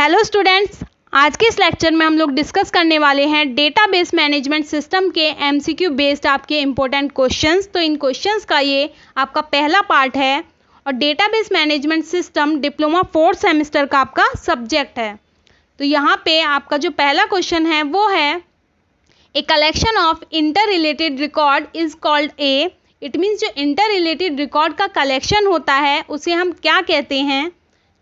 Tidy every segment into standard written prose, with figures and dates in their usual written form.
Hello students, आज के इस लेक्चर में हम लोग डिस्कस करने वाले हैं डेटाबेस मैनेजमेंट सिस्टम के एमसीक्यू बेस्ड आपके इम्पोर्टेंट क्वेश्चंस। तो इन क्वेश्चंस का ये आपका पहला पार्ट है और database management system diploma 4th semester का आपका सब्जेक्ट है। तो यहाँ पे आपका जो पहला क्वेश्चन है वो है a collection of inter related record is called a. It means जो इंटर रिलेटेड रिकॉर्ड का कलेक्शन होता है उसे हम क्या कहते हैं।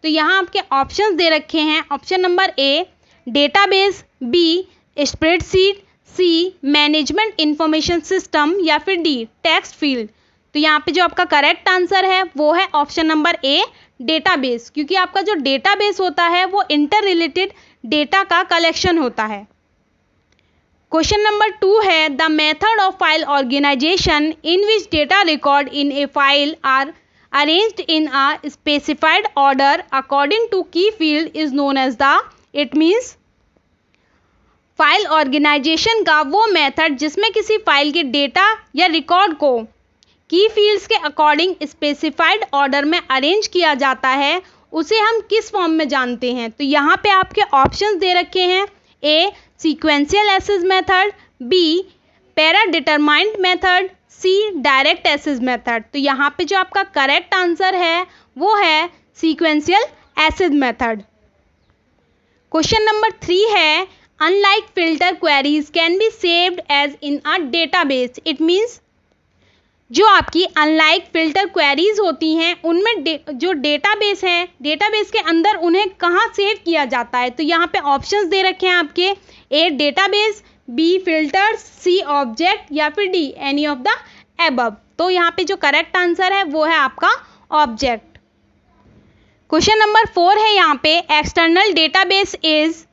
तो यहाँ आपके ऑप्शंस दे रखे हैं। Option number A database, B spreadsheet, C management information system या फिर डी टेक्स्ट फील्ड। तो यहाँ पे जो आपका करेक्ट आंसर है वो है ऑप्शन नंबर ए डेटाबेस, क्योंकि आपका जो डेटाबेस होता है वो इंटर रिलेटेड डेटा का कलेक्शन होता है। क्वेश्चन नंबर 2 है the method of file organisation in which data record in a file are arranged in a specified order according to key field is known as the। it means file organisation का वो method जिसमें किसी file के data या record को की fields के according specified order में अरेंज किया जाता है उसे हम किस फॉर्म में जानते हैं। तो यहाँ पे आपके ऑप्शंस दे रखे हैं। A sequential access method, b para determined method, c direct access method. तो यहाँ पे जो आपका करेक्ट आंसर है वो है sequential access method. Question number 3 है unlike filter queries can be saved as in a database. It means जो आपकी अनलाइक फिल्टर क्वेरीज होती हैं उनमें जो डेटाबेस है, डेटाबेस के अंदर उन्हें कहाँ सेव किया जाता है। तो यहाँ पे ऑप्शंस दे रखे हैं आपके। ए डेटाबेस, बी फिल्टर्स, सी ऑब्जेक्ट या फिर D any of the above. तो यहाँ पे जो करेक्ट आंसर है वो है आपका ऑब्जेक्ट। क्वेश्चन नंबर 4 है यहाँ पे external database is.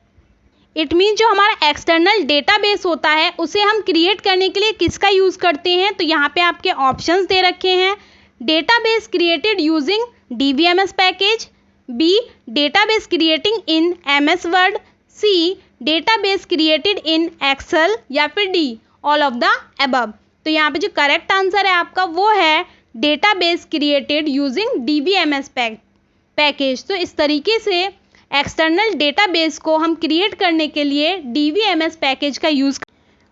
It mean जो हमारा एक्सटर्नल डेटाबेस होता है उसे हम क्रिएट करने के लिए किसका यूज़ करते हैं। तो यहाँ पे आपके ऑप्शंस दे रखे हैं। Database created using DBMS package, B database creating in MS word, C database created in Excel या फिर D all of the above. तो यहाँ पे जो करेक्ट आंसर है आपका वो है database created using DBMS package. तो इस तरीके से एक्सटर्नल डेटाबेस को हम क्रिएट करने के लिए DBMS पैकेज का यूज़।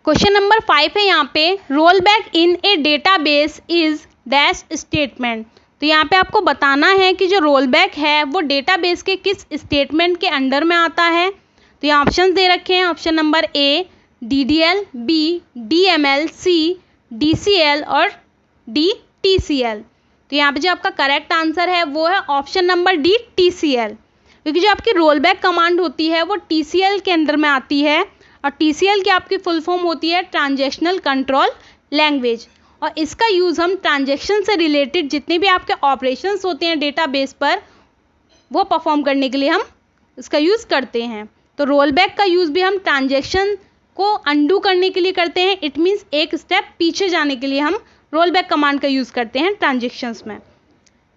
क्वेश्चन नंबर 5 है यहाँ पे roll back in a database is dash statement. तो यहाँ पे आपको बताना है कि जो रोल बैक है वो डेटाबेस के किस स्टेटमेंट के अंडर में आता है। तो यहाँ ऑप्शन दे रखे हैं। Option number A DDL, B DML, C DCL और डी TCL। तो यहाँ पे जो आपका करेक्ट आंसर है वो है ऑप्शन नंबर डी TCL, क्योंकि जो आपकी रोल बैक कमांड होती है वो TCL के अंदर में आती है और TCL की आपकी फुल फॉर्म होती है ट्रांजैक्शनल कंट्रोल लैंग्वेज। और इसका यूज़ हम ट्रांजैक्शन से रिलेटेड जितने भी आपके ऑपरेशंस होते हैं डेटाबेस पर वो परफॉर्म करने के लिए हम इसका यूज़ करते हैं। तो रोल बैक का यूज़ भी हम ट्रांजैक्शन को अनडू करने के लिए करते हैं। इट मीन्स एक स्टेप पीछे जाने के लिए हम रोल बैक कमांड का यूज़ करते हैं ट्रांजैक्शंस में।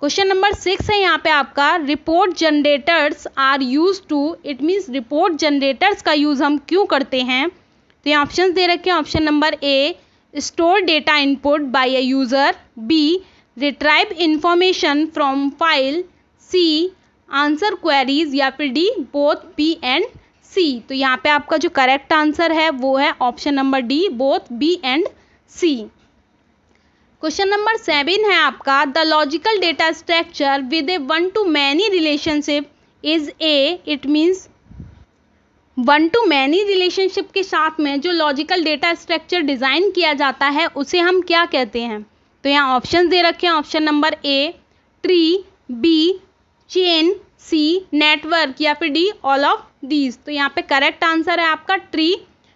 क्वेश्चन नंबर 6 है यहाँ पे आपका report generators are use to. It means report generators का यूज़ हम क्यों करते हैं। तो यहाँ ऑप्शन दे रखे हैं। Option number A store data input by a user, B retrieve information from file, C answer queries या फिर D both B and C. तो यहाँ पे आपका जो करेक्ट आंसर है वो है option number D both B and C. Question number 7 है आपका the logical data structure with a one to many relationship is a. It means one to many relationship के साथ में जो लॉजिकल डेटा स्ट्रक्चर डिज़ाइन किया जाता है उसे हम क्या कहते हैं। तो यहाँ ऑप्शन दे रखे हैं। Option number A tree, B chain, C network या फिर डी ऑल ऑफ दीज। तो यहाँ पे करेक्ट आंसर है आपका ट्री,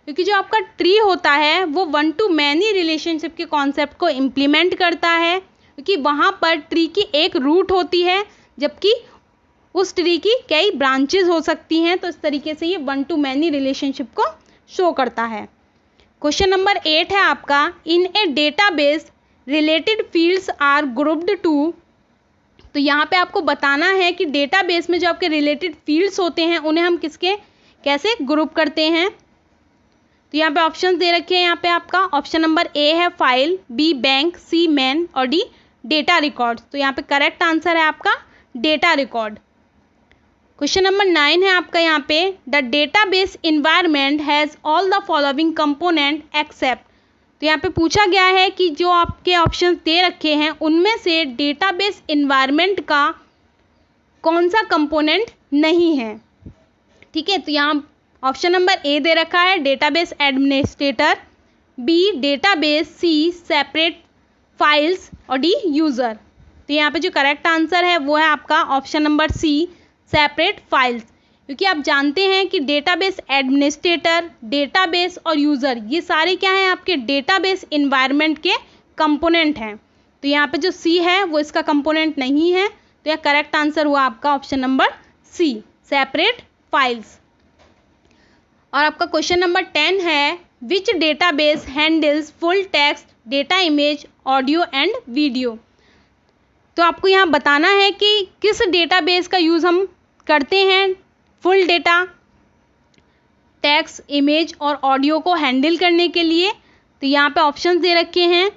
क्योंकि जो आपका ट्री होता है वो वन टू मैनी रिलेशनशिप के कॉन्सेप्ट को इम्प्लीमेंट करता है, क्योंकि वहाँ पर ट्री की एक रूट होती है जबकि उस ट्री की कई ब्रांचेस हो सकती हैं। तो इस तरीके से ये वन टू मैनी रिलेशनशिप को शो करता है। क्वेश्चन नंबर 8 है आपका in a database related fields are grouped to. तो यहाँ पे आपको बताना है कि डेटाबेस में जो आपके रिलेटेड फील्ड्स होते हैं उन्हें हम किसके कैसे ग्रुप करते हैं। तो यहाँ पे ऑप्शन दे रखे हैं। यहाँ पे आपका ऑप्शन नंबर ए है फाइल, बी बैंक, सी मैन और डी डेटा रिकॉर्ड। तो यहाँ पे करेक्ट आंसर है आपका डेटा रिकॉर्ड। क्वेश्चन नंबर 9 है आपका यहाँ पे, the database environment has all the following component except. तो यहाँ पे पूछा गया है कि जो आपके ऑप्शन दे रखे हैं उनमें से डेटाबेस इन्वायरमेंट का कौन सा कंपोनेंट नहीं है। ठीक है, तो यहाँ ऑप्शन नंबर ए दे रखा है डेटाबेस एडमिनिस्ट्रेटर, बी डेटाबेस, सी सेपरेट फाइल्स और डी यूज़र। तो यहाँ पे जो करेक्ट आंसर है वो है आपका ऑप्शन नंबर सी सेपरेट फाइल्स, क्योंकि आप जानते हैं कि डेटाबेस एडमिनिस्ट्रेटर, डेटाबेस और यूज़र ये सारे क्या हैं आपके डेटाबेस इन्वायरमेंट के कंपोनेंट हैं। तो यहाँ पे जो सी है वो इसका कंपोनेंट नहीं है, तो यह करेक्ट आंसर हुआ आपका ऑप्शन नंबर सी सेपरेट फाइल्स। और आपका क्वेश्चन नंबर 10 है, which database handles full text data, image, audio and video. तो आपको यहाँ बताना है कि किस डेटाबेस का यूज़ हम करते हैं फुल डेटा, टेक्स्ट, इमेज और ऑडियो को हैंडल करने के लिए। तो यहाँ पे ऑप्शंस दे रखे हैं,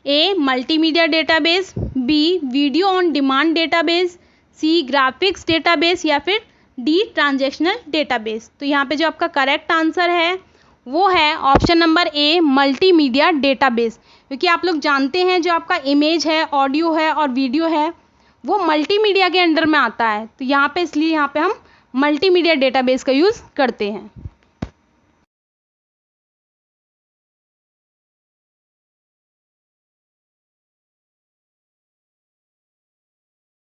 a multimedia database, b video on demand database, c graphics database या फिर डी ट्रांजैक्शनल डेटाबेस। तो यहाँ पे जो आपका करेक्ट आंसर है वो है ऑप्शन नंबर ए मल्टीमीडिया डेटाबेस, क्योंकि आप लोग जानते हैं जो आपका इमेज है, ऑडियो है और वीडियो है वो मल्टीमीडिया के अंडर में आता है। तो यहाँ पे इसलिए यहाँ पे हम मल्टीमीडिया डेटाबेस का यूज़ करते हैं।